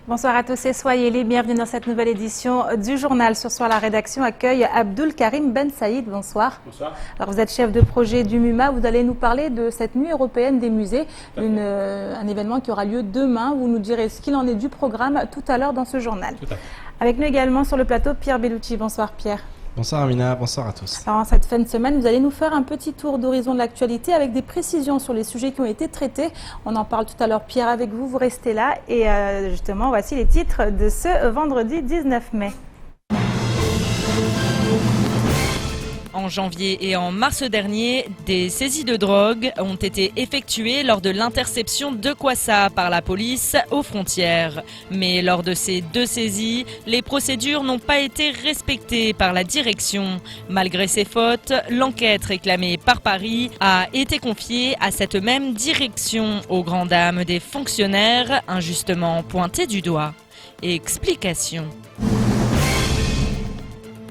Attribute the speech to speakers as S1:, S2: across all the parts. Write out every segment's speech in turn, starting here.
S1: Bonsoir à tous et soyez les bienvenus dans cette nouvelle édition du journal. Ce soir, la rédaction accueille Abdul Karim Ben Saïd. Bonsoir.
S2: Bonsoir.
S1: Alors, vous êtes chef de projet du MUMA. Vous allez nous parler de cette nuit européenne des musées, un événement qui aura lieu demain. Vous nous direz ce qu'il en est du programme tout à l'heure dans ce journal.
S2: Tout à fait.
S1: Avec nous également sur le plateau, Pierre Bellucci. Bonsoir Pierre.
S3: Bonsoir Amina, bonsoir à tous.
S1: Alors, en cette fin de semaine, vous allez nous faire un petit tour d'horizon de l'actualité avec des précisions sur les sujets qui ont été traités. On en parle tout à l'heure, Pierre, avec vous. Vous restez là. Et justement, voici les titres de ce vendredi 19 mai.
S4: En janvier et en mars dernier, des saisies de drogue ont été effectuées lors de l'interception de Kwassa par la police aux frontières. Mais lors de ces deux saisies, les procédures n'ont pas été respectées par la direction. Malgré ces fautes, l'enquête réclamée par Paris a été confiée à cette même direction, aux grandes dames des fonctionnaires injustement pointés du doigt. Explication.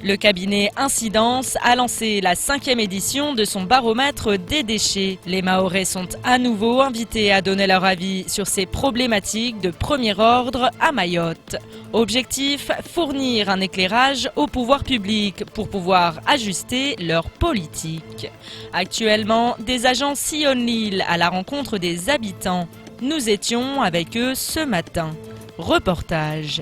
S4: Le cabinet Incidence a lancé la 5e édition de son baromètre des déchets. Les Mahorais sont à nouveau invités à donner leur avis sur ces problématiques de premier ordre à Mayotte. Objectif, fournir un éclairage au pouvoir public pour pouvoir ajuster leur politique. Actuellement, des agents sillonnent l'île à la rencontre des habitants. Nous étions avec eux ce matin. Reportage.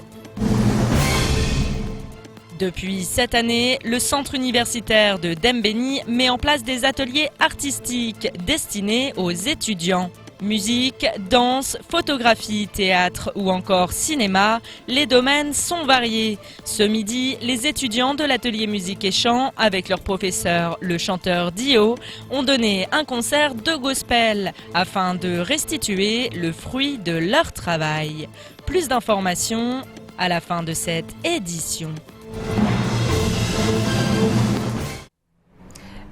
S4: Depuis cette année, le centre universitaire de Dembéni met en place des ateliers artistiques destinés aux étudiants. Musique, danse, photographie, théâtre ou encore cinéma, les domaines sont variés. Ce midi, les étudiants de l'atelier musique et chant, avec leur professeur, le chanteur Dio, ont donné un concert de gospel afin de restituer le fruit de leur travail. Plus d'informations à la fin de cette édition.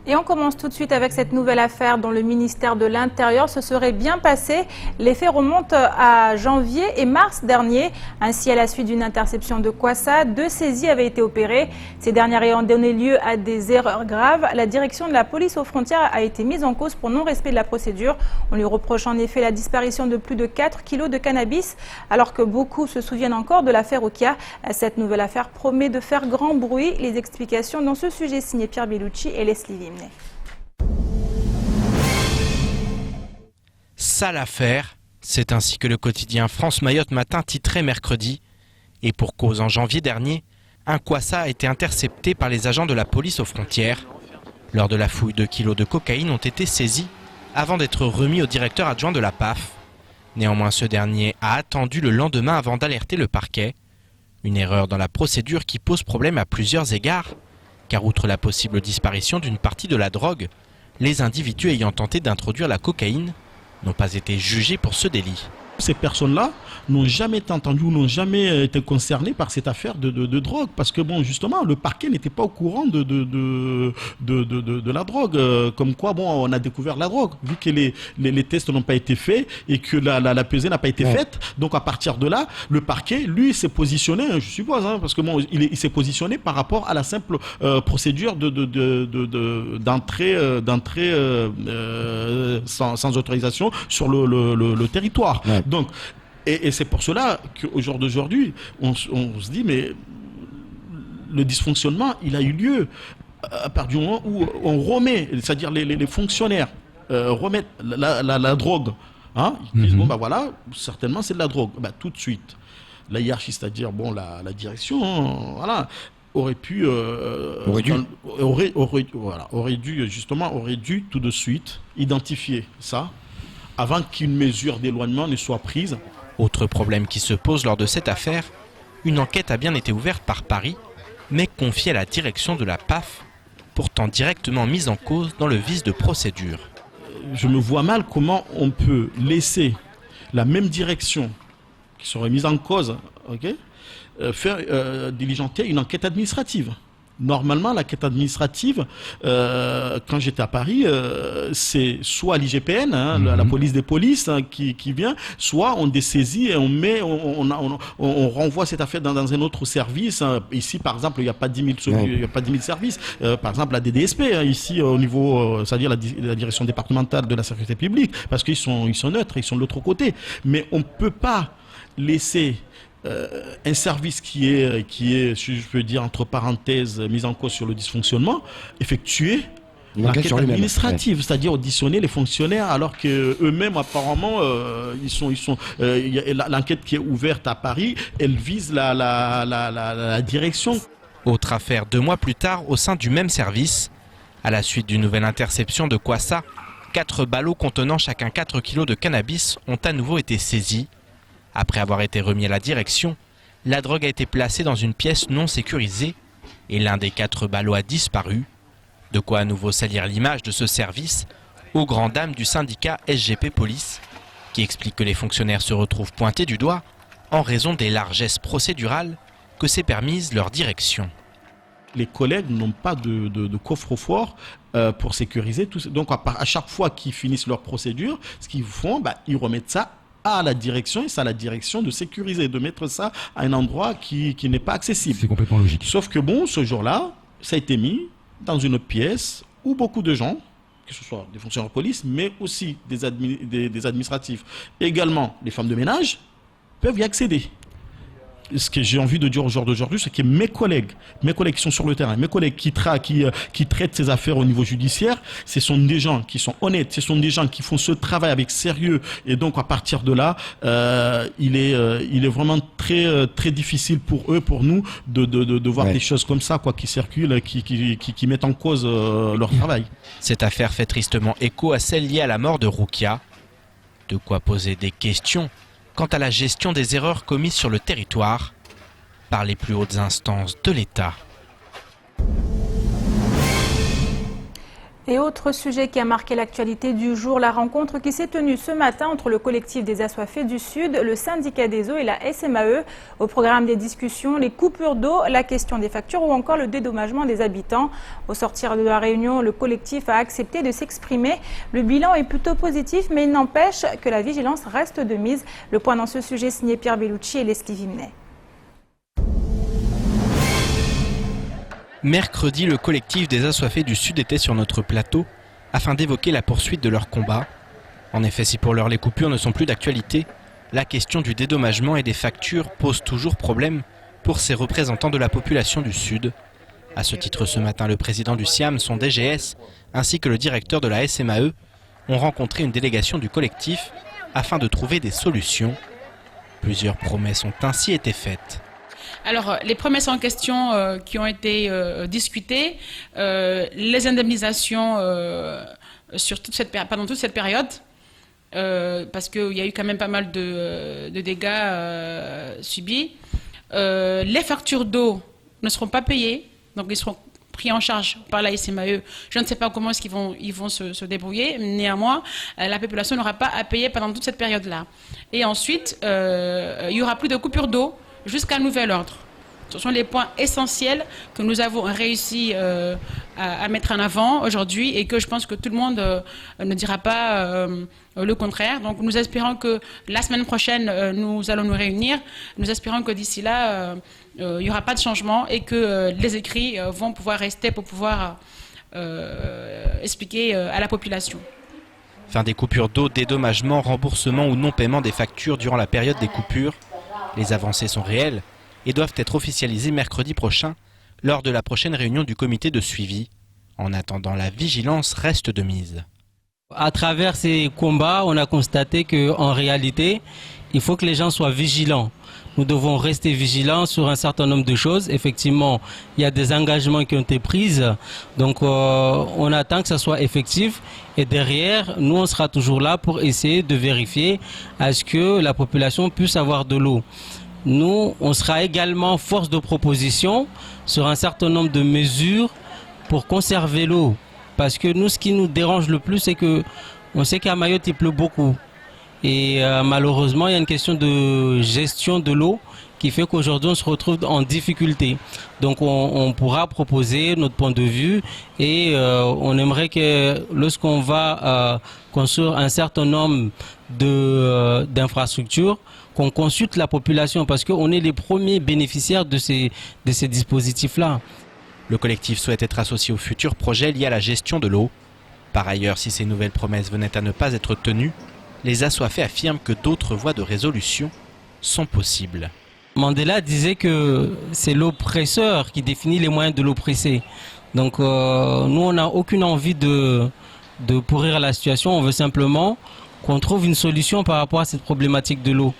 S1: Et on commence tout de suite avec cette nouvelle affaire dont le ministère de l'Intérieur se serait bien passé. Les faits remontent à janvier et mars dernier. Ainsi, à la suite d'une interception de Kwassa, 2 saisies avaient été opérées. Ces dernières ayant donné lieu à des erreurs graves, la direction de la police aux frontières a été mise en cause pour non-respect de la procédure. On lui reproche en effet la disparition de plus de 4 kilos de cannabis, alors que beaucoup se souviennent encore de l'affaire Okia. Cette nouvelle affaire promet de faire grand bruit. Les explications dans ce sujet signé Pierre Bellucci et Leslie Vimnet.
S3: Sale affaire, c'est ainsi que le quotidien France Mayotte Matin titrait mercredi. Et pour cause, en janvier dernier, un Kwassa a été intercepté par les agents de la police aux frontières. Lors de la fouille, 2 kilos de cocaïne ont été saisis avant d'être remis au directeur adjoint de la PAF. Néanmoins, ce dernier a attendu le lendemain avant d'alerter le parquet. Une erreur dans la procédure qui pose problème à plusieurs égards. Car outre la possible disparition d'une partie de la drogue, les individus ayant tenté d'introduire la cocaïne n'ont pas été jugés pour ce délit.
S2: Ces personnes-là n'ont jamais été entendues ou n'ont jamais été concernées par cette affaire de drogue. Parce que, bon, justement, le parquet n'était pas au courant de la drogue. Comme quoi, bon, on a découvert la drogue. Vu que les tests n'ont pas été faits et que la pesée n'a pas été faite. Donc, à partir de là, le parquet, lui, s'est positionné, je suppose, parce que, bon, il s'est positionné par rapport à la simple procédure d'entrée sans autorisation sur le territoire. Ouais. Donc, et c'est pour cela qu'au jour d'aujourd'hui, on se dit, mais le dysfonctionnement, il a eu lieu à partir du moment où on remet, c'est-à-dire les fonctionnaires remettent la drogue. Hein, ils disent, bon, bah voilà, certainement c'est de la drogue. Bah, tout de suite, la hiérarchie, c'est-à-dire bon, la direction, voilà, aurait dû tout de suite identifier ça avant qu'une mesure d'éloignement ne soit prise.
S3: Autre problème qui se pose lors de cette affaire, une enquête a bien été ouverte par Paris, mais confiée à la direction de la PAF, pourtant directement mise en cause dans le vice de procédure.
S2: Je me vois mal comment on peut laisser la même direction qui serait mise en cause, faire diligenter une enquête administrative. Normalement, l'enquête administrative, quand j'étais à Paris, c'est soit l'IGPN, la police des polices, qui vient, soit on dessaisit et on renvoie cette affaire dans un autre service. Ici, par exemple, il n'y a pas 10 000 services. Par exemple, la DDSP, ici, au niveau, c'est-à-dire la direction départementale de la sécurité publique, parce qu'ils sont neutres, ils sont de l'autre côté. Mais on ne peut pas laisser un service qui est, si je peux dire entre parenthèses, mis en cause sur le dysfonctionnement, effectuer l'enquête administrative, c'est-à-dire auditionner les fonctionnaires alors que eux-mêmes apparemment l'enquête qui est ouverte à Paris, elle vise la direction.
S3: Autre affaire 2 mois plus tard au sein du même service, à la suite d'une nouvelle interception de Kwassa, 4 ballots contenant chacun 4 kilos de cannabis ont à nouveau été saisis. Après avoir été remis à la direction, la drogue a été placée dans une pièce non sécurisée et l'un des 4 ballots a disparu. De quoi à nouveau salir l'image de ce service aux grandes dames du syndicat SGP Police, qui explique que les fonctionnaires se retrouvent pointés du doigt en raison des largesses procédurales que s'est permise leur direction.
S2: Les collègues n'ont pas de coffre-fort pour sécuriser tout ça. Donc à chaque fois qu'ils finissent leur procédure, ce qu'ils font, ils remettent ça à la direction, et c'est à la direction de sécuriser, de mettre ça à un endroit qui n'est pas accessible.
S5: C'est complètement logique.
S2: Sauf que ce jour-là, ça a été mis dans une pièce où beaucoup de gens, que ce soit des fonctionnaires de police, mais aussi des administratifs, également les femmes de ménage, peuvent y accéder. Ce que j'ai envie de dire au jour d'aujourd'hui, c'est que mes collègues qui sont sur le terrain, mes collègues qui traitent ces affaires au niveau judiciaire, ce sont des gens qui sont honnêtes, ce sont des gens qui font ce travail avec sérieux. Et donc, à partir de là, il est vraiment très, très difficile pour eux, pour nous, de voir des choses comme ça, qui circulent, qui mettent en cause leur travail.
S3: Cette affaire fait tristement écho à celle liée à la mort de Roukia. De quoi poser des questions quant à la gestion des erreurs commises sur le territoire par les plus hautes instances de l'État.
S1: Et autre sujet qui a marqué l'actualité du jour, la rencontre qui s'est tenue ce matin entre le collectif des assoiffés du Sud, le syndicat des eaux et la SMAE. Au programme des discussions, les coupures d'eau, la question des factures ou encore le dédommagement des habitants. Au sortir de la réunion, le collectif a accepté de s'exprimer. Le bilan est plutôt positif, mais il n'empêche que la vigilance reste de mise. Le point dans ce sujet signé Pierre Bellucci et Leslie Vimnet.
S3: Mercredi, le collectif des assoiffés du Sud était sur notre plateau afin d'évoquer la poursuite de leur combat. En effet, si pour l'heure les coupures ne sont plus d'actualité, la question du dédommagement et des factures pose toujours problème pour ces représentants de la population du Sud. À ce titre, ce matin, le président du SIAM, son DGS, ainsi que le directeur de la SMAE ont rencontré une délégation du collectif afin de trouver des solutions. Plusieurs promesses ont ainsi été faites.
S6: Alors, les promesses en question qui ont été discutées, les indemnisations pendant toute cette période, parce qu'il y a eu quand même pas mal de dégâts subis. Les factures d'eau ne seront pas payées, donc ils seront pris en charge par la SMAE. Je ne sais pas comment est-ce qu'ils vont se débrouiller. Néanmoins, la population n'aura pas à payer pendant toute cette période-là. Et ensuite, il n'y aura plus de coupure d'eau jusqu'à nouvel ordre. Ce sont les points essentiels que nous avons réussi à mettre en avant aujourd'hui et que je pense que tout le monde ne dira pas le contraire. Donc nous espérons que la semaine prochaine, nous allons nous réunir. Nous espérons que d'ici là, il n'y aura pas de changement et que les écrits vont pouvoir rester pour pouvoir expliquer à la population.
S3: Fin des coupures d'eau, dédommagement, remboursement ou non-paiement des factures durant la période des coupures. Les avancées sont réelles et doivent être officialisées mercredi prochain lors de la prochaine réunion du comité de suivi. En attendant, la vigilance reste de mise.
S7: À travers ces combats, on a constaté qu'en réalité, il faut que les gens soient vigilants. Nous devons rester vigilants sur un certain nombre de choses. Effectivement, il y a des engagements qui ont été pris. Donc, on attend que ça soit effectif. Et derrière, nous, on sera toujours là pour essayer de vérifier à ce que la population puisse avoir de l'eau. Nous, on sera également force de proposition sur un certain nombre de mesures pour conserver l'eau. Parce que nous, ce qui nous dérange le plus, c'est que on sait qu'à Mayotte, il pleut beaucoup. Et malheureusement, il y a une question de gestion de l'eau qui fait qu'aujourd'hui, on se retrouve en difficulté. Donc, on pourra proposer notre point de vue et on aimerait que lorsqu'on va construire un certain nombre d'infrastructures, qu'on consulte la population parce qu'on est les premiers bénéficiaires de ces dispositifs-là.
S3: Le collectif souhaite être associé aux futurs projets liés à la gestion de l'eau. Par ailleurs, si ces nouvelles promesses venaient à ne pas être tenues, les assoiffés affirment que d'autres voies de résolution sont possibles.
S7: Mandela disait que c'est l'oppresseur qui définit les moyens de l'oppresser. Donc nous, on n'a aucune envie de pourrir la situation. On veut simplement qu'on trouve une solution par rapport à cette problématique de l'eau.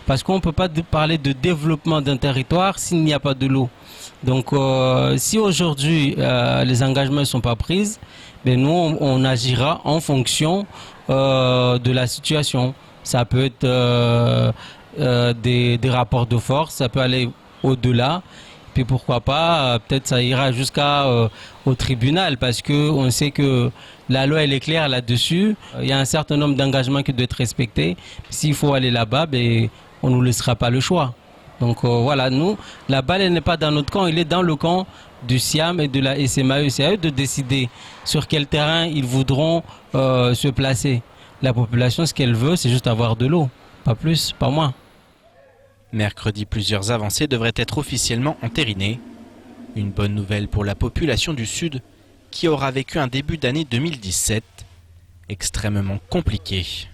S7: Parce qu'on ne peut pas parler de développement d'un territoire s'il n'y a pas de l'eau. Donc si aujourd'hui les engagements ne sont pas pris, ben nous on agira en fonction de la situation. Ça peut être des rapports de force, ça peut aller au-delà. Puis pourquoi pas, peut-être ça ira jusqu'au tribunal parce qu'on sait que la loi elle est claire là-dessus. Il y a un certain nombre d'engagements qui doivent être respectés. S'il faut aller là-bas, ben, on ne nous laissera pas le choix. Donc voilà, nous, la balle elle n'est pas dans notre camp, elle est dans le camp du SIAM et de la SMAE. C'est à eux de décider sur quel terrain ils voudront se placer. La population, ce qu'elle veut, c'est juste avoir de l'eau. Pas plus, pas moins.
S3: Mercredi, plusieurs avancées devraient être officiellement entérinées. Une bonne nouvelle pour la population du Sud qui aura vécu un début d'année 2017 extrêmement compliqué.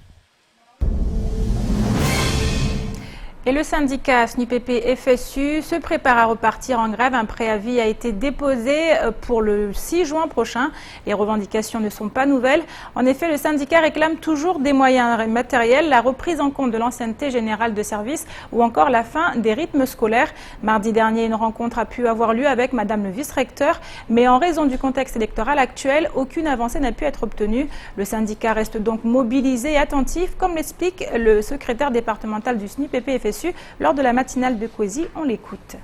S1: Et le syndicat SNUPP-FSU se prépare à repartir en grève. Un préavis a été déposé pour le 6 juin prochain. Les revendications ne sont pas nouvelles. En effet, le syndicat réclame toujours des moyens matériels, la reprise en compte de l'ancienneté générale de service ou encore la fin des rythmes scolaires. Mardi dernier, une rencontre a pu avoir lieu avec Madame le vice-recteur, mais en raison du contexte électoral actuel, aucune avancée n'a pu être obtenue. Le syndicat reste donc mobilisé et attentif, comme l'explique le secrétaire départemental du SNUPP-FSU lors de la matinale de Kwesi. On l'écoute.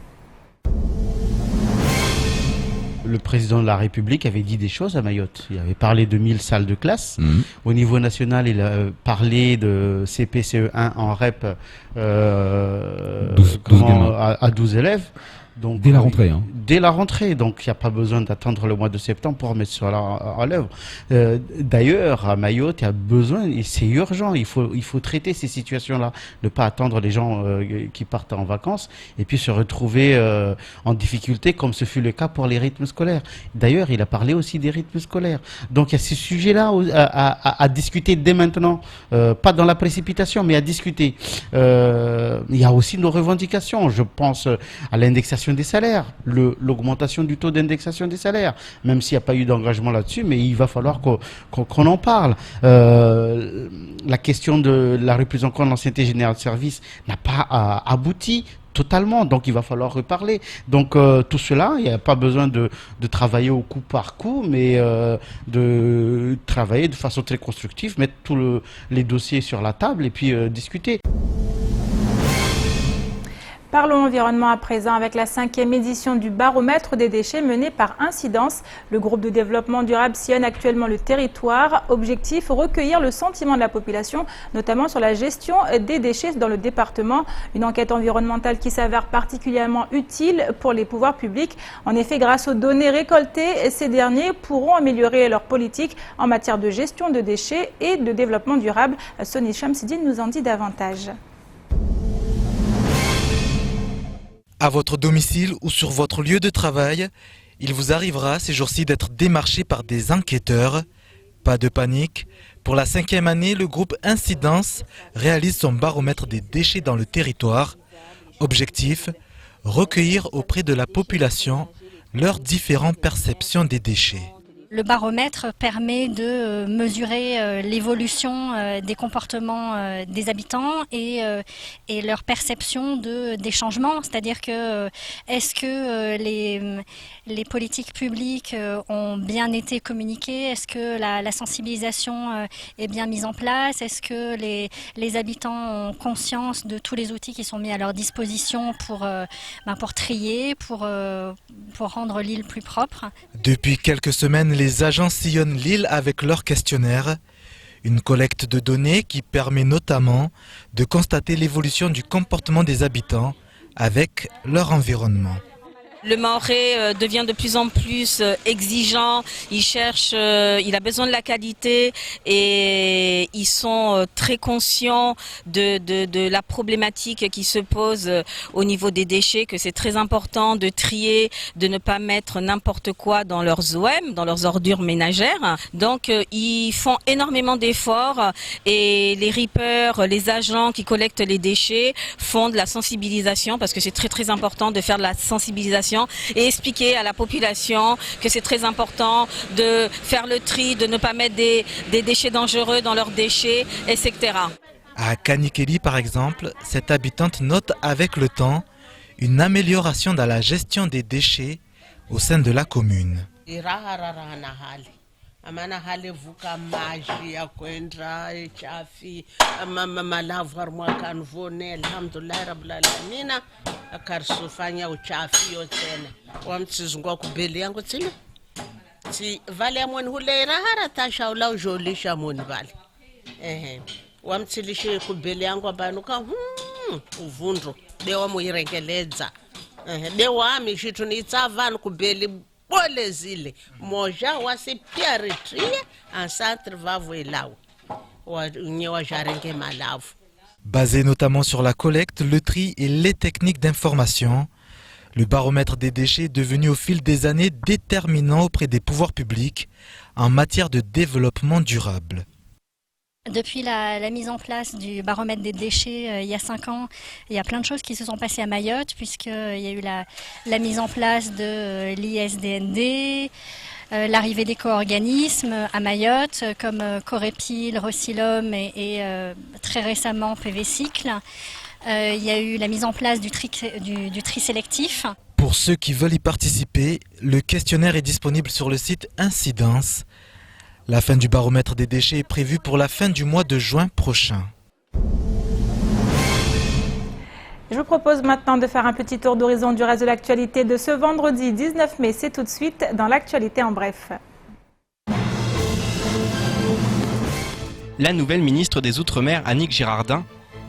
S5: Le président de la République avait dit des choses à Mayotte. Il avait parlé de 1000 salles de classe. Au niveau national, il a parlé de CP-CE1 en REP 12 à 12 élèves. Donc,
S8: dès la rentrée.
S5: Dès la rentrée, donc il n'y a pas besoin d'attendre le mois de septembre pour mettre cela à l'œuvre. D'ailleurs, à Mayotte, il y a besoin, et c'est urgent, il faut traiter ces situations-là, ne pas attendre les gens qui partent en vacances et puis se retrouver en difficulté comme ce fut le cas pour les rythmes scolaires. D'ailleurs, il a parlé aussi des rythmes scolaires. Donc il y a ces sujets-là à discuter dès maintenant, pas dans la précipitation, mais à discuter. Il y a aussi nos revendications, je pense à l'indexation des salaires, l'augmentation du taux d'indexation des salaires, même s'il n'y a pas eu d'engagement là-dessus, mais il va falloir qu'on en parle. La question de la reprise en compte de l'ancienneté générale de service n'a pas abouti totalement, donc il va falloir reparler. Donc tout cela, il n'y a pas besoin de travailler au coup par coup, mais de travailler de façon très constructive, mettre tous les dossiers sur la table et puis discuter.
S1: Parlons environnement à présent avec la 5e édition du baromètre des déchets mené par Incidence. Le groupe de développement durable sillonne actuellement le territoire. Objectif, recueillir le sentiment de la population, notamment sur la gestion des déchets dans le département. Une enquête environnementale qui s'avère particulièrement utile pour les pouvoirs publics. En effet, grâce aux données récoltées, ces derniers pourront améliorer leur politique en matière de gestion de déchets et de développement durable. Sony Chamsidine nous en dit davantage.
S9: À votre domicile ou sur votre lieu de travail, il vous arrivera ces jours-ci d'être démarché par des enquêteurs. Pas de panique. Pour la 5e année, le groupe Incidence réalise son baromètre des déchets dans le territoire. Objectif, recueillir auprès de la population leurs différentes perceptions des déchets.
S10: Le baromètre permet de mesurer l'évolution des comportements des habitants et leur perception des changements. C'est-à-dire que est-ce que les politiques publiques ont bien été communiquées? Est-ce que la sensibilisation est bien mise en place? Est-ce que les habitants ont conscience de tous les outils qui sont mis à leur disposition pour trier, pour rendre l'île plus propre?
S9: Depuis quelques semaines, les agents sillonnent l'île avec leur questionnaire. Une collecte de données qui permet notamment de constater l'évolution du comportement des habitants avec leur environnement.
S8: Le Mahorais devient de plus en plus exigeant, il a besoin de la qualité et ils sont très conscients de la problématique qui se pose au niveau des déchets, que c'est très important de trier, de ne pas mettre n'importe quoi dans leurs OM, dans leurs ordures ménagères. Donc ils font énormément d'efforts et les rippers, les agents qui collectent les déchets font de la sensibilisation parce que c'est très très important de faire de la sensibilisation et expliquer à la population que c'est très important de faire le tri, de ne pas mettre des déchets dangereux dans leurs déchets, etc.
S9: À Kanikeli par exemple, cette habitante note avec le temps une amélioration dans la gestion des déchets au sein de la commune.
S11: Amana hale vuka maji ya kwenda chafi malavu armwakani vone alhamdulillah rabbil alamin akarsufanya uchafi yotsene wamtsizungwa kubeli yangu tsile ti vale amoni hulera hara tasha ula ujolisha moni vale wamtsilishe kubeli yangu abanuka uvundo dewa muirengeledza dewa amishitu nitsavani kubeli Polezile, moja wasipia retrie en centre vavoelau.
S9: Basé notamment sur la collecte, le tri et les techniques d'information, le baromètre des déchets est devenu au fil des années déterminant auprès des pouvoirs publics en matière de développement durable.
S10: Depuis la mise en place du baromètre des déchets il y a 5 ans, il y a plein de choses qui se sont passées à Mayotte, puisqu'il y a eu la mise en place de l'ISDND, l'arrivée d'éco-organismes à Mayotte, comme Corépil, Rossilom et très récemment PV Cycle. Il y a eu la mise en place du tri sélectif.
S9: Pour ceux qui veulent y participer, le questionnaire est disponible sur le site Incidence. La fin du baromètre des déchets est prévue pour la fin du mois de juin prochain.
S1: Je vous propose maintenant de faire un petit tour d'horizon du reste de l'actualité de ce vendredi 19 mai. C'est tout de suite dans l'actualité en bref.
S3: La nouvelle ministre des Outre-mer, Annick Girardin,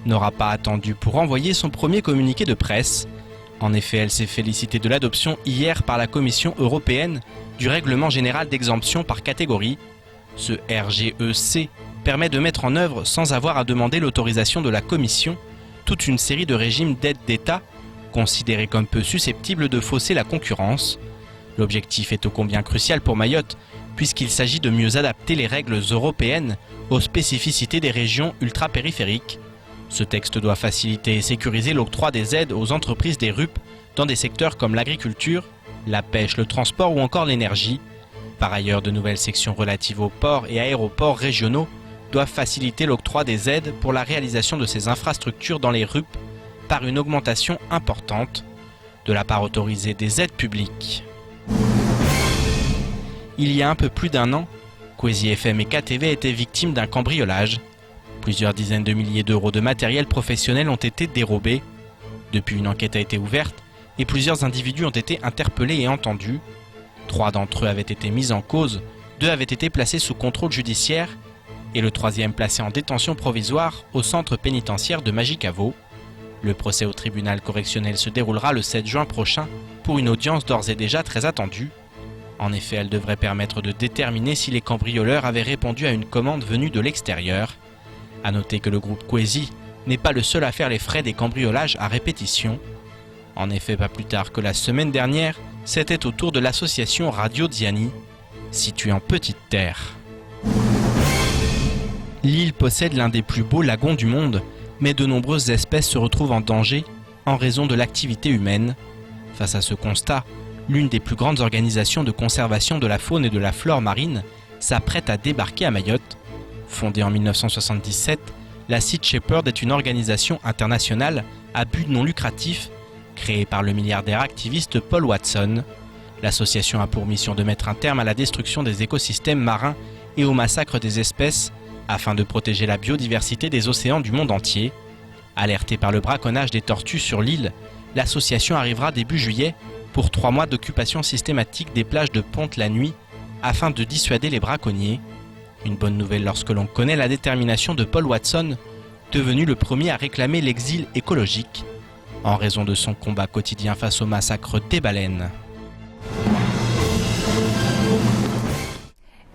S3: n'aura pas attendu pour envoyer son premier communiqué de presse. En effet, elle s'est félicitée de l'adoption hier par la Commission européenne du règlement général d'exemption par catégorie. Ce RGEC permet de mettre en œuvre, sans avoir à demander l'autorisation de la Commission, toute une série de régimes d'aide d'État considérés comme peu susceptibles de fausser la concurrence. L'objectif est ô combien crucial pour Mayotte, puisqu'il s'agit de mieux adapter les règles européennes aux spécificités des régions ultra-périphériques. Ce texte doit faciliter et sécuriser l'octroi des aides aux entreprises des RUP dans des secteurs comme l'agriculture, la pêche, le transport ou encore l'énergie. Par ailleurs, de nouvelles sections relatives aux ports et aéroports régionaux doivent faciliter l'octroi des aides pour la réalisation de ces infrastructures dans les RUP par une augmentation importante de la part autorisée des aides publiques. Il y a un peu plus d'un an, Kwezi FM et KTV étaient victimes d'un cambriolage. Plusieurs dizaines de milliers d'euros de matériel professionnel ont été dérobés. Depuis, une enquête a été ouverte et plusieurs individus ont été interpellés et entendus. 3 d'entre eux avaient été mis en cause, 2 avaient été placés sous contrôle judiciaire et le 3e placé en détention provisoire au centre pénitentiaire de Majicavo. Le procès au tribunal correctionnel se déroulera le 7 juin prochain pour une audience d'ores et déjà très attendue. En effet, elle devrait permettre de déterminer si les cambrioleurs avaient répondu à une commande venue de l'extérieur. A noter que le groupe Kwezi n'est pas le seul à faire les frais des cambriolages à répétition. En effet, pas plus tard que la semaine dernière, c'était au tour de l'association Radio Diani, située en Petite Terre. L'île possède l'un des plus beaux lagons du monde, mais de nombreuses espèces se retrouvent en danger en raison de l'activité humaine. Face à ce constat, l'une des plus grandes organisations de conservation de la faune et de la flore marine s'apprête à débarquer à Mayotte. Fondée en 1977, la Sea Shepherd est une organisation internationale à but non lucratif créée par le milliardaire activiste Paul Watson. L'association a pour mission de mettre un terme à la destruction des écosystèmes marins et au massacre des espèces afin de protéger la biodiversité des océans du monde entier. Alertée par le braconnage des tortues sur l'île, l'association arrivera début juillet pour 3 mois d'occupation systématique des plages de Ponte la nuit afin de dissuader les braconniers. Une bonne nouvelle lorsque l'on connaît la détermination de Paul Watson, devenu le premier à réclamer l'exil écologique. en raison de son combat quotidien face au massacre des baleines.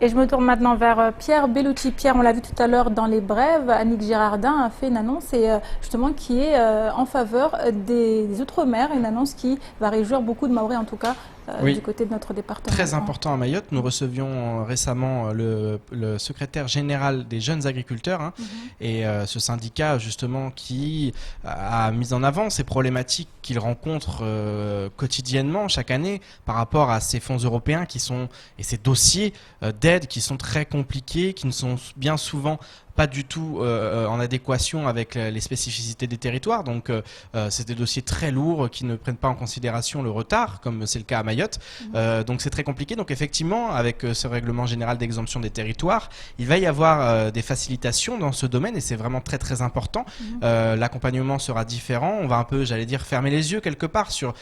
S1: Et je me tourne maintenant vers Pierre Bellucci. Pierre, on l'a vu tout à l'heure dans les brèves, Annick Girardin a fait une annonce justement qui est en faveur des Outre-mer, une annonce qui va réjouir beaucoup de Mahorais en tout cas du côté de notre département.
S3: Très important à Mayotte. Nous recevions récemment le secrétaire général des jeunes agriculteurs et ce syndicat justement qui a mis en avant ces problématiques qu'il rencontre quotidiennement chaque année par rapport à ces fonds européens et ces dossiers d'aide qui sont très compliqués, qui ne sont bien souvent pas du tout en adéquation avec les spécificités des territoires. Donc c'est des dossiers très lourds qui ne prennent pas en considération le retard, comme c'est le cas à Mayotte. Donc c'est très compliqué. Donc effectivement, avec ce règlement général d'exemption des territoires, il va y avoir des facilitations dans ce domaine et c'est vraiment très très important. L'accompagnement sera différent. On va un peu, j'allais dire, fermer les yeux quelque part sur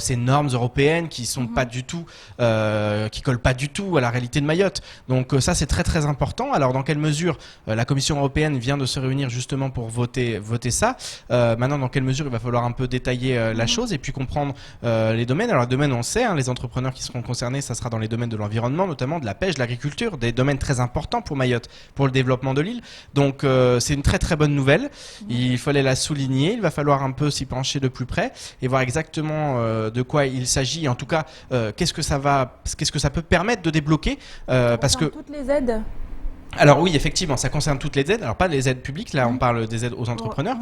S3: ces normes européennes qui sont pas du tout, qui collent pas du tout à la réalité de Mayotte. Donc ça c'est très très important. Alors dans quelle mesure la Commission européenne vient de se réunir justement pour voter ça. Maintenant, dans quelle mesure il va falloir un peu détailler la chose et puis comprendre les domaines. Alors, les domaines, on sait, les entrepreneurs qui seront concernés, ça sera dans les domaines de l'environnement, notamment de la pêche, de l'agriculture, des domaines très importants pour Mayotte, pour le développement de l'île. Donc, c'est une très très bonne nouvelle. Il fallait la souligner. Il va falloir un peu s'y pencher de plus près et voir exactement de quoi il s'agit. En tout cas, qu'est-ce que ça peut permettre de débloquer parce que
S1: toutes les aides.
S3: Alors oui, effectivement, ça concerne toutes les aides. Alors pas les aides publiques, là on parle des aides aux entrepreneurs,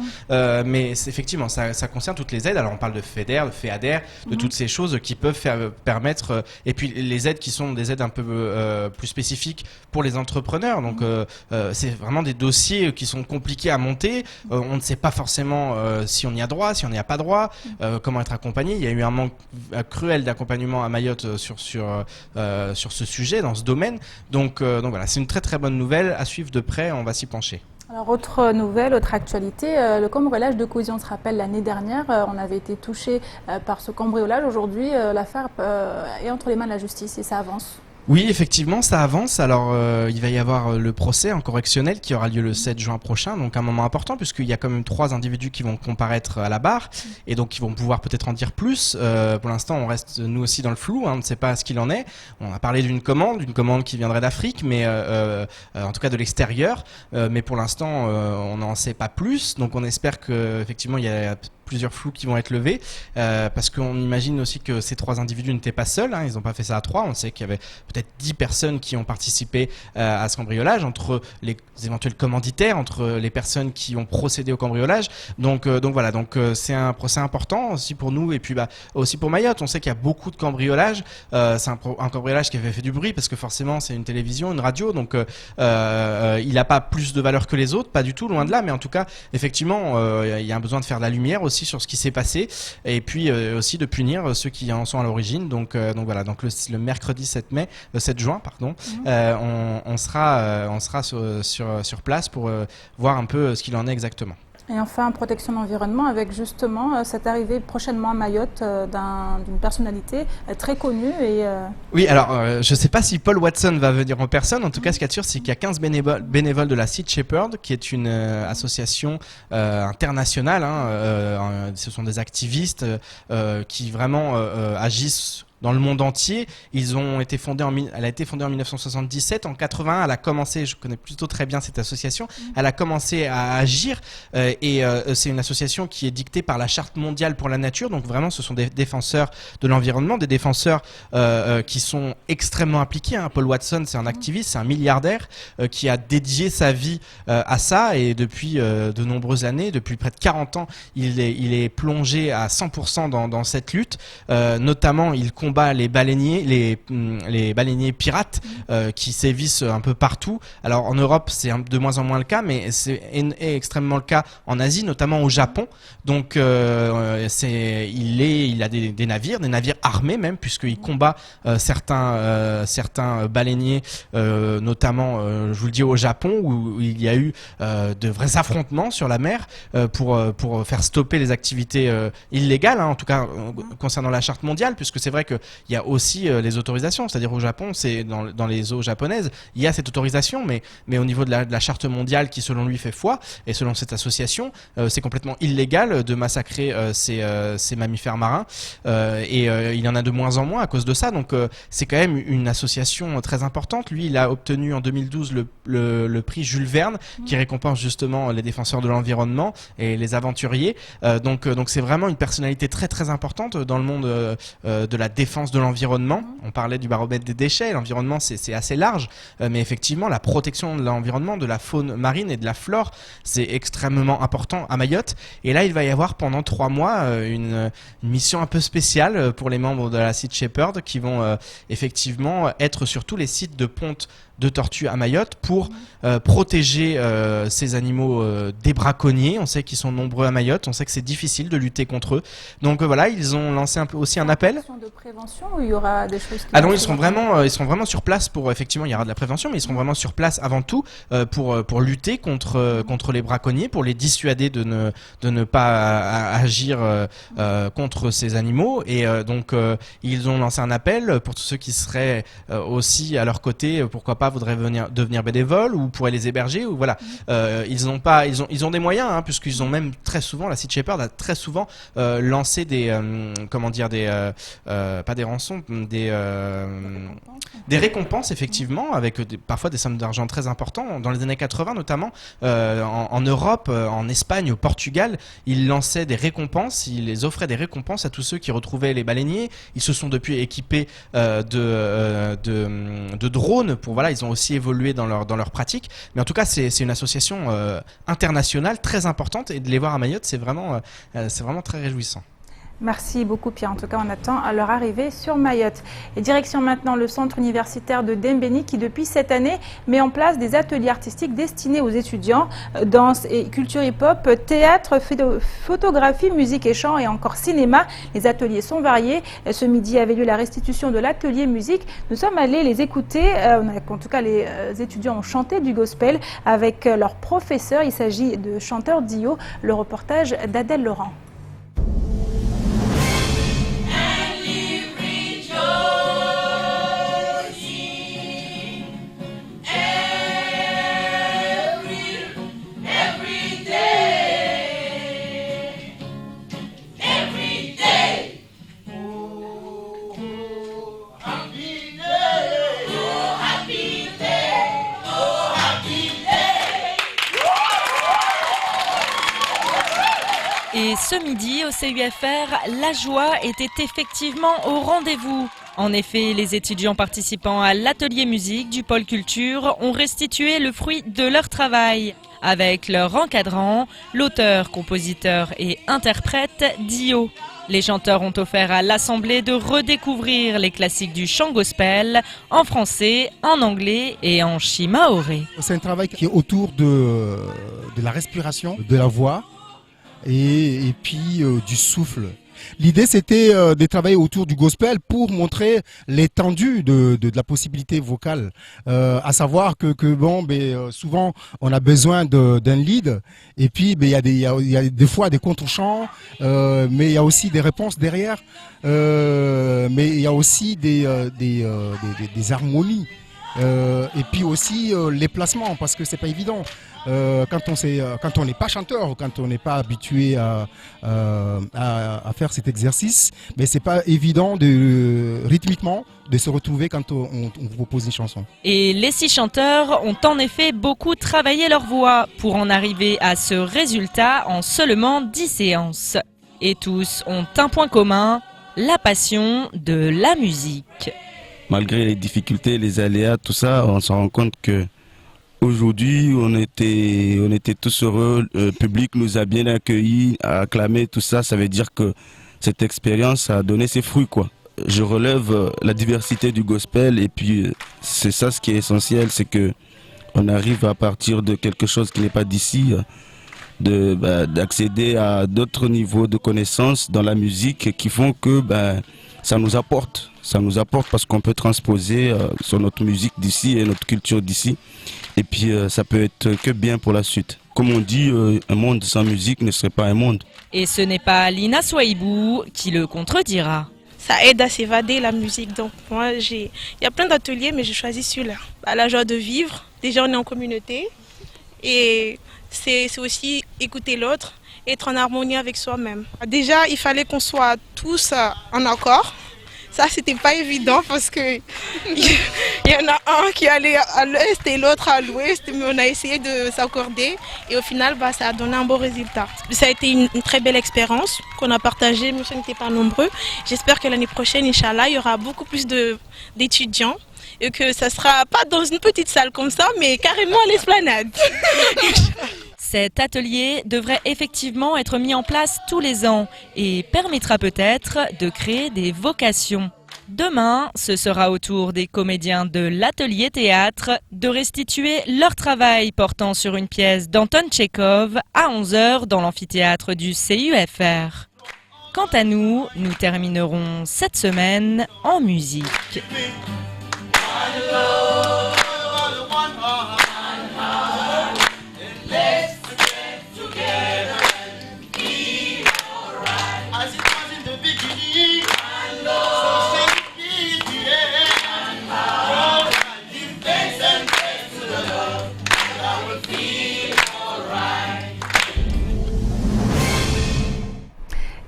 S3: mais effectivement ça concerne toutes les aides. Alors on parle de FEDER, de FEADER, de toutes ces choses qui peuvent permettre, et puis les aides qui sont des aides un peu plus spécifiques pour les entrepreneurs. Donc c'est vraiment des dossiers qui sont compliqués à monter. On ne sait pas forcément si on y a droit, si on n'y a pas droit, comment être accompagné. Il y a eu un manque cruel d'accompagnement à Mayotte sur ce sujet, dans ce domaine. Donc voilà, c'est une très très bonne nouvelle à suivre de près, on va s'y pencher.
S1: Alors, autre nouvelle, autre actualité, le cambriolage de Cozy, on se rappelle l'année dernière, on avait été touché par ce cambriolage. Aujourd'hui, l'affaire est entre les mains de la justice et ça avance.
S3: Oui, effectivement, ça avance. Alors, il va y avoir le procès en correctionnel qui aura lieu le 7 juin prochain, donc un moment important puisqu'il y a quand même 3 individus qui vont comparaître à la barre et donc qui vont pouvoir peut-être en dire plus. Pour l'instant, on reste nous aussi dans le flou, on ne sait pas ce qu'il en est. On a parlé d'une commande qui viendrait d'Afrique, mais en tout cas de l'extérieur. Mais pour l'instant, on n'en sait pas plus. Donc, on espère que effectivement, il y a plusieurs flous qui vont être levés parce qu'on imagine aussi que ces 3 individus n'étaient pas seuls, ils n'ont pas fait ça à 3. On sait qu'il y avait peut-être 10 personnes qui ont participé à ce cambriolage, entre les éventuels commanditaires, entre les personnes qui ont procédé au cambriolage. Donc voilà, c'est un procès important aussi pour nous et puis aussi pour Mayotte. On sait qu'il y a beaucoup de cambriolages. C'est un cambriolage qui avait fait du bruit parce que forcément c'est une télévision, une radio, donc il n'a pas plus de valeur que les autres, pas du tout, loin de là. Mais en tout cas, effectivement, il y a un besoin de faire de la lumière aussi sur ce qui s'est passé et puis aussi de punir ceux qui en sont à l'origine. Donc voilà, donc le mercredi 7 juin, on sera sur place pour voir un peu ce qu'il en est exactement.
S1: Et enfin, protection de l'environnement avec justement cette arrivée prochainement à Mayotte d'une personnalité très connue.
S3: Oui, alors je ne sais pas si Paul Watson va venir en personne. En tout cas, ce qu'il y a de sûr, c'est qu'il y a 15 bénévoles de la Sea Shepherd, qui est une association internationale. Ce sont des activistes qui vraiment agissent dans le monde entier. Elle a été fondée en 1977. En 81, elle a commencé, je connais plutôt très bien cette association, elle a commencé à agir et c'est une association qui est dictée par la Charte mondiale pour la nature. Donc vraiment, ce sont des défenseurs de l'environnement, des défenseurs qui sont extrêmement impliqués. Paul Watson, c'est un activiste, c'est un milliardaire qui a dédié sa vie à ça et depuis de nombreuses années, depuis près de 40 ans, il est plongé à 100% dans cette lutte. Notamment, il combat les baleiniers pirates qui sévissent un peu partout. Alors en Europe, c'est de moins en moins le cas, mais c'est extrêmement le cas en Asie, notamment au Japon. Donc il a des navires armés même, puisqu'il combat certains baleiniers, notamment, je vous le dis, au Japon, où il y a eu de vrais affrontements sur la mer pour faire stopper les activités illégales, en tout cas concernant la Charte mondiale, puisque c'est vrai que il y a aussi les autorisations. C'est-à-dire au Japon, c'est dans les eaux japonaises, il y a cette autorisation, mais au niveau de la charte mondiale qui selon lui fait foi, et selon cette association, c'est complètement illégal de massacrer ces mammifères marins, et il y en a de moins en moins à cause de ça. Donc c'est quand même une association très importante. Lui, il a obtenu en 2012 le prix Jules Verne, qui récompense justement les défenseurs de l'environnement et les aventuriers. Donc c'est vraiment une personnalité très très importante dans le monde de la défense de l'environnement. On parlait du baromètre des déchets. L'environnement, c'est assez large, mais effectivement la protection de l'environnement, de la faune marine et de la flore, c'est extrêmement important à Mayotte. Et là, il va y avoir pendant 3 mois une mission un peu spéciale pour les membres de la Sea Shepherd, qui vont effectivement être sur tous les sites de ponte de tortues à Mayotte pour protéger ces animaux des braconniers. On sait qu'ils sont nombreux à Mayotte, on sait que c'est difficile de lutter contre eux. Donc voilà, ils ont lancé aussi un appel.
S1: De prévention, ou il y aura des choses
S3: Ah non, ils seront vraiment sur place pour, effectivement, il y aura de la prévention, mais ils seront vraiment sur place avant tout pour lutter contre les braconniers, pour les dissuader de ne pas agir contre ces animaux. Et donc ils ont lancé un appel pour tous ceux qui seraient aussi à leur côté, pourquoi pas voudraient devenir bénévoles ou pourraient les héberger, ou voilà. Ils ont des moyens, hein, puisqu'ils ont même très souvent, la Sea Shepherd a très souvent lancé des pas des rançons, des récompenses, effectivement, avec parfois des sommes d'argent très importantes. Dans les années 80 notamment, en Europe, en Espagne, au Portugal, ils lançaient des récompenses, ils les offraient des récompenses à tous ceux qui retrouvaient les baleiniers. Ils se sont depuis équipés de drones pour, voilà, ils ont aussi évolué dans leur pratique. Mais en tout cas, c'est une association internationale très importante, et de les voir à Mayotte, c'est vraiment très réjouissant.
S1: Merci beaucoup Pierre. En tout cas, on attend leur arrivée sur Mayotte. Et direction maintenant le centre universitaire de Dembéni qui, depuis cette année, met en place des ateliers artistiques destinés aux étudiants. Danse et culture hip-hop, théâtre, photographie, musique et chant et encore cinéma. Les ateliers sont variés. Ce midi avait lieu la restitution de l'atelier musique. Nous sommes allés les écouter. En tout cas, les étudiants ont chanté du gospel avec leur professeur. Il s'agit de chanteurs d'Io. Le reportage d'Adèle Laurent.
S4: Et ce midi, au CUFR, la joie était effectivement au rendez-vous. En effet, les étudiants participant à l'atelier musique du pôle culture ont restitué le fruit de leur travail. Avec leur encadrant, l'auteur, compositeur et interprète Dio. Les chanteurs ont offert à l'Assemblée de redécouvrir les classiques du chant gospel en français, en anglais et en shimaoré.
S12: C'est un travail qui est autour de la respiration, de la voix et puis du souffle. L'idée, c'était de travailler autour du gospel pour montrer l'étendue de la possibilité vocale. À savoir que souvent, on a besoin d'un lead, et puis il y a des fois des contre-chants, mais il y a aussi des réponses derrière, mais il y a aussi des harmonies. Et puis aussi les placements, parce que c'est pas évident quand on n'est pas chanteur, quand on n'est pas habitué à faire cet exercice, mais c'est pas évident rythmiquement de se retrouver quand on vous propose une chanson.
S4: Et les 6 chanteurs ont en effet beaucoup travaillé leur voix pour en arriver à ce résultat en seulement 10 séances. Et tous ont un point commun, la passion de la musique.
S13: Malgré les difficultés, les aléas, tout ça, on se rend compte que aujourd'hui, on était tous heureux. Le public nous a bien accueillis, a acclamé, tout ça. Ça veut dire que cette expérience a donné ses fruits, quoi. Je relève la diversité du gospel, et puis c'est ça ce qui est essentiel, c'est que on arrive à partir de quelque chose qui n'est pas d'ici, d'accéder à d'autres niveaux de connaissances dans la musique qui font que ça nous apporte parce qu'on peut transposer sur notre musique d'ici et notre culture d'ici, et puis ça peut être que bien pour la suite. Comme on dit, un monde sans musique ne serait pas un monde.
S4: Et ce n'est pas Lina Swahibou qui le contredira.
S14: ça aide à s'évader la musique. Donc moi, il y a plein d'ateliers, mais j'ai choisi celui-là. La joie de vivre, déjà on est en communauté et c'est aussi écouter l'autre, être en harmonie avec soi-même. Déjà, il fallait qu'on soit tous en accord. Ça, c'était pas évident parce que il y en a un qui allait à l'est et l'autre à l'ouest, mais on a essayé de s'accorder et au final, ça a donné un beau résultat. Ça a été une très belle expérience qu'on a partagée, même si on n'était pas nombreux. J'espère que l'année prochaine, Inch'Allah, il y aura beaucoup plus d'étudiants et que ça sera pas dans une petite salle comme ça, mais carrément à l'esplanade.
S4: Cet atelier devrait effectivement être mis en place tous les ans et permettra peut-être de créer des vocations. Demain, ce sera au tour des comédiens de l'atelier théâtre de restituer leur travail portant sur une pièce d'Anton Tchekhov à 11h dans l'amphithéâtre du CUFR. Quant à nous, nous terminerons cette semaine en musique.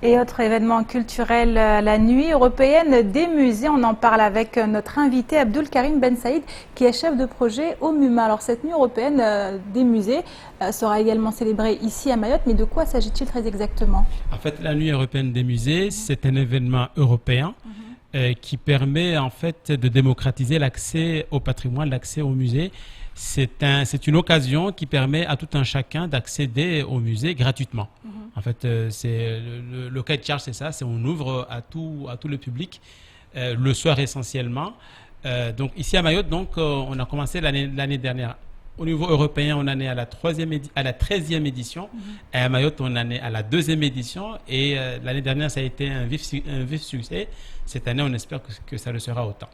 S1: Et autre événement culturel, la nuit européenne des musées. On en parle avec notre invité Abdul Karim Ben Saïd, qui est chef de projet au MUMA. Alors cette nuit européenne des musées sera également célébrée ici à Mayotte, mais de quoi s'agit-il très exactement?
S15: En fait, la nuit européenne des musées, c'est un événement européen qui permet en fait de démocratiser l'accès au patrimoine, l'accès au musée. C'est une occasion qui permet à tout un chacun d'accéder au musée gratuitement. En fait, c'est le cas de charge, c'est ça, c'est on ouvre à tout le public le soir essentiellement. Donc ici à Mayotte, donc on a commencé l'année dernière. Au niveau européen, on en est à la 13e édition. Et à Mayotte, on en est à la 2e édition. Et l'année dernière, ça a été un vif succès. Cette année, on espère que ça le sera autant.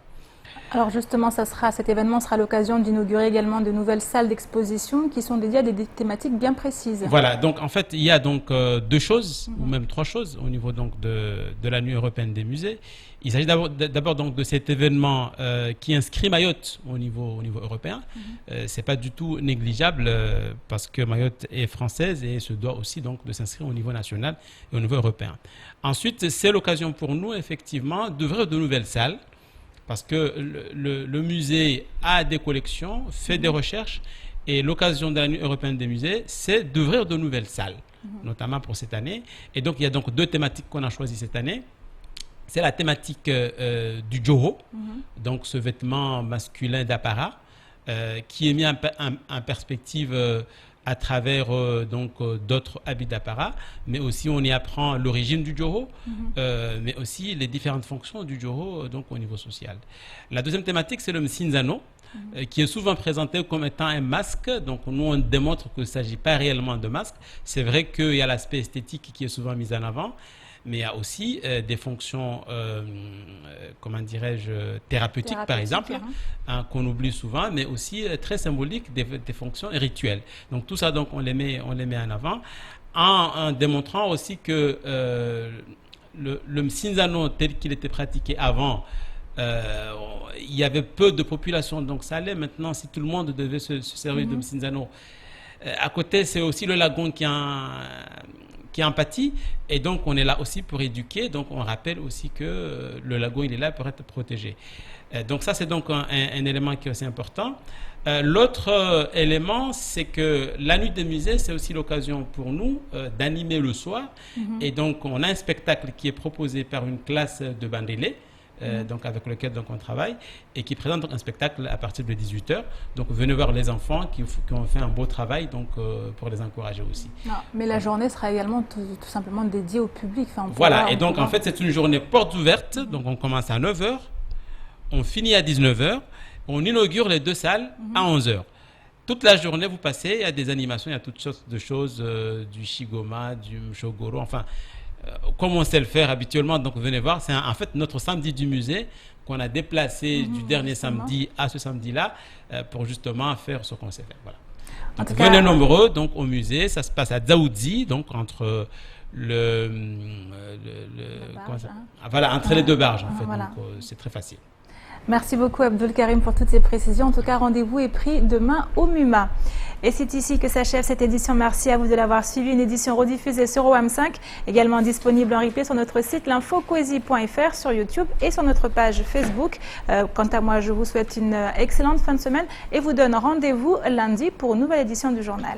S1: Alors justement, cet événement sera l'occasion d'inaugurer également de nouvelles salles d'exposition qui sont dédiées à des thématiques bien précises.
S15: Voilà, donc en fait, il y a donc deux choses, ou même trois choses au niveau donc de la nuit européenne des musées. Il s'agit d'abord donc de cet événement qui inscrit Mayotte au niveau européen. C'est pas du tout négligeable parce que Mayotte est française et se doit aussi donc de s'inscrire au niveau national et au niveau européen. Ensuite, c'est l'occasion pour nous effectivement d'ouvrir de nouvelles salles. Parce que le musée a des collections, fait des recherches, et l'occasion de la nuit européenne des musées, c'est d'ouvrir de nouvelles salles, notamment pour cette année. Et donc, il y a donc deux thématiques qu'on a choisies cette année. C'est la thématique du Joho, donc ce vêtement masculin d'apparat, qui est mis en perspective à travers d'autres habits d'apparat, mais aussi on y apprend l'origine du Joho, mais aussi les différentes fonctions du Joho donc au niveau social. La deuxième thématique, c'est le Msinzano, qui est souvent présenté comme étant un masque. Donc nous, on démontre qu'il ne s'agit pas réellement de masque. C'est vrai qu'il y a l'aspect esthétique qui est souvent mis en avant, mais il y a aussi des fonctions, comment dirais-je, thérapeutiques par exemple, qu'on oublie souvent, mais aussi très symboliques, des fonctions rituelles. Donc tout ça, donc, on les met en avant, en démontrant aussi que le Msinzano tel qu'il était pratiqué avant, il y avait peu de population, donc ça allait. Maintenant, si tout le monde devait se servir de Msinzano, à côté, c'est aussi le lagon qui en pâtit, et donc on est là aussi pour éduquer. Donc on rappelle aussi que le lagon, il est là pour être protégé. Donc ça, c'est donc un élément qui est aussi important. L'autre élément, c'est que la nuit des musées, c'est aussi l'occasion pour nous d'animer le soir. Et donc on a un spectacle qui est proposé par une classe de Bandélé, donc avec lequel donc on travaille, et qui présente donc un spectacle à partir de 18h. Donc venez voir les enfants qui ont fait un beau travail, donc pour les encourager aussi. Non,
S1: mais la journée sera également tout simplement dédiée au public. Enfin,
S15: voilà, et donc en fait c'est une journée porte ouverte. Donc on commence à 9h, on finit à 19h, on inaugure les deux salles à 11h. Toute la journée, vous passez, il y a des animations, il y a toutes sortes de choses, du shigoma, du mshogoro, enfin, comme on sait le faire habituellement. Donc venez voir, c'est en fait notre samedi du musée qu'on a déplacé du dernier samedi à ce samedi-là pour justement faire ce qu'on sait faire. Voilà. Donc, venez nombreux donc, au musée. Ça se passe à Dzaoudzi, donc entre entre les deux barges, en fait.
S1: Voilà.
S15: Donc, c'est très facile.
S1: Merci beaucoup Abdul Karim pour toutes ces précisions. En tout cas, rendez-vous est pris demain au MUMA. Et c'est ici que s'achève cette édition. Merci à vous de l'avoir suivi. Une édition rediffusée sur OAM5, également disponible en replay sur notre site l'infocoesie.fr, sur YouTube et sur notre page Facebook. Quant à moi, je vous souhaite une excellente fin de semaine et vous donne rendez-vous lundi pour une nouvelle édition du journal.